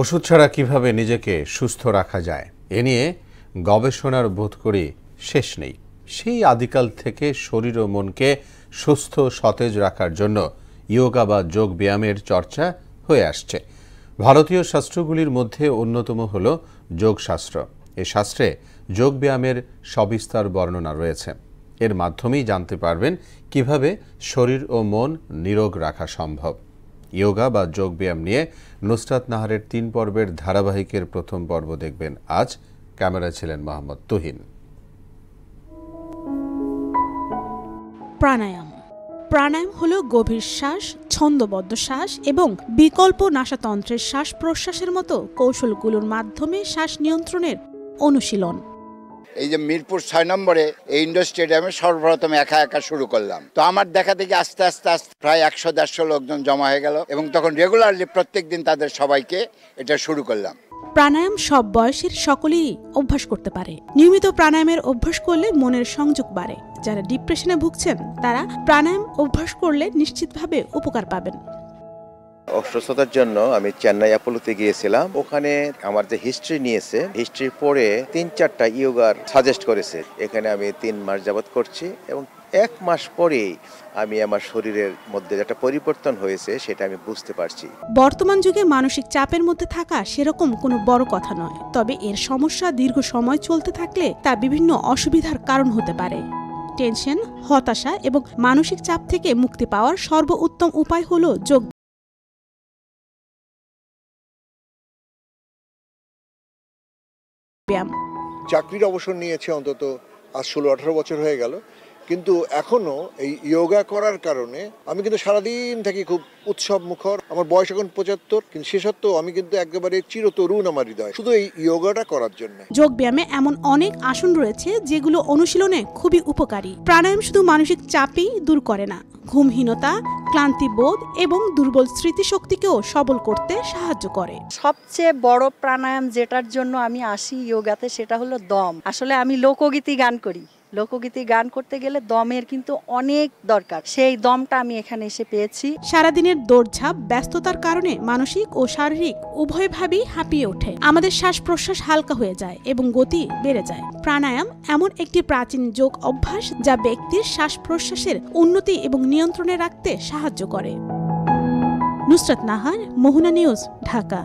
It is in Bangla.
ওষুধ ছাড়া কিভাবে নিজেকে সুস্থ রাখা যায় এ নিয়ে গবেষণার বোধ করি শেষ নেই। সেই আদিকাল থেকে শরীর ও মনকে সুস্থ সতেজ রাখার জন্য ইয়োগা বা যোগ ব্যায়ামের চর্চা হয়ে আসছে। ভারতীয় শাস্ত্রগুলির মধ্যে অন্যতম হল যোগশাস্ত্র। এই শাস্ত্রে যোগ ব্যায়ামের সবিস্তার বর্ণনা রয়েছে। এর মাধ্যমেই জানতে পারবেন কিভাবে শরীর ও মন নিরোগ রাখা সম্ভব। ইয়োগা বা যোগ ব্যায়াম নিয়ে নুসরাত নাহারের 3 পর্বের ধারাবাহিকের প্রথম পর্ব দেখবেন আজ। ক্যামেরায় ছিলেন মোহাম্মদ তুহিন। প্রাণায়াম হলো গভীর শ্বাস, ছন্দবদ্ধ শ্বাস এবং বিকল্প নাসাতন্ত্রের শ্বাস প্রশ্বাসের মতো কৌশলগুলোর মাধ্যমে শ্বাস নিয়ন্ত্রণের অনুশীলন। এই যে মিরপুর 6 নম্বরে এই ইন্ডোর স্টেডিয়ামে সর্বপ্রথম একা শুরু করলাম। তো আমার দেখা দেখি আস্তে আস্তে প্রায় 100-150 লোকজন জমা হয়ে গেল এবং তখন রেগুলারলি প্রত্যেকদিন তাদের সবাইকে এটা শুরু করলাম। প্রাণায়াম সব বয়সের সকলেই অভ্যাস করতে পারে। নিয়মিত প্রাণায়ামের অভ্যাস করলে মনের সংযোগ বাড়ে। যারা ডিপ্রেশনে ভুগছেন তারা প্রাণায়াম অভ্যাস করলে নিশ্চিতভাবে উপকার পাবেন। অসুস্থতার জন্য আমি চেন্নাই অ্যাপোলোতে গিয়েছিলাম। ওখানে আমার যে হিস্ট্রি নিয়েছে, হিস্ট্রি পড়ে 3-4টা ইয়োগার সাজেস্ট করেছে। এখানে আমি 3 মাস যাবত করছি এবং 1 মাস পরেই আমি আমার শরীরের মধ্যে একটা পরিবর্তন হয়েছে সেটা আমি বুঝতে পারছি। বর্তমান যুগে মানসিক চাপের মধ্যে থাকা সেরকম কোনো বড় কথা নয়, তবে এর সমস্যা দীর্ঘ সময় চলতে থাকলে তা বিভিন্ন অসুবিধার কারণ হতে পারে। টেনশন, হতাশা এবং মানসিক চাপ থেকে মুক্তি পাওয়ার সর্বোত্তম উপায় হলো যোগ ব্যায়াম। চাকরির অবসর নিয়েছে অন্তত আজ 16-18 বছর হয়ে গেল, কিন্তু এখনো এই যোগা করার কারণে আমি কিন্তু সারাদিন থাকি খুব উৎসব মুখর। আমার বয়স এখন 75, কিন্তু সে সত্ত্বেও আমি কিন্তু একেবারে চিরতরুণ আমার হৃদয়, শুধু এই যোগাটা করার জন্য। যোগ ব্যায়ামে এমন অনেক আসন রয়েছে যেগুলো অনুশীলনে খুবই উপকারী। প্রাণায়াম শুধু মানসিক চাপই দূর করে না, ঘুমহীনতা, ক্লান্তিবোধ এবং দুর্বল স্মৃতিশক্তিকেও সবল করতে সাহায্য করে। সবচেয়ে বড় প্রাণায়াম যেটার জন্য আমি আসি যোগাতে সেটা হলো দম। আসলে আমি লোকগীতি গান করি। লোকগীতি গান করতে গেলে দমের কিন্তু অনেক দরকার। সেই দমটা আমি এখানে এসে পেয়েছি। সারাদিনের দৌড়ঝাঁপ, ব্যস্ততার কারণে মানসিক ও শারীরিক উভয়ভাবেই হাঁপিয়ে ওঠে। আমাদের শ্বাস প্রশ্বাস হালকা হয়ে যায় এবং গতি বেড়ে যায়। প্রাণায়াম এমন একটি প্রাচীন যোগ অভ্যাস যা ব্যক্তির শ্বাস প্রশ্বাসের উন্নতি এবং নিয়ন্ত্রণে রাখতে সাহায্য করে। নুসরাত নাহার, মোহনা নিউজ, ঢাকা।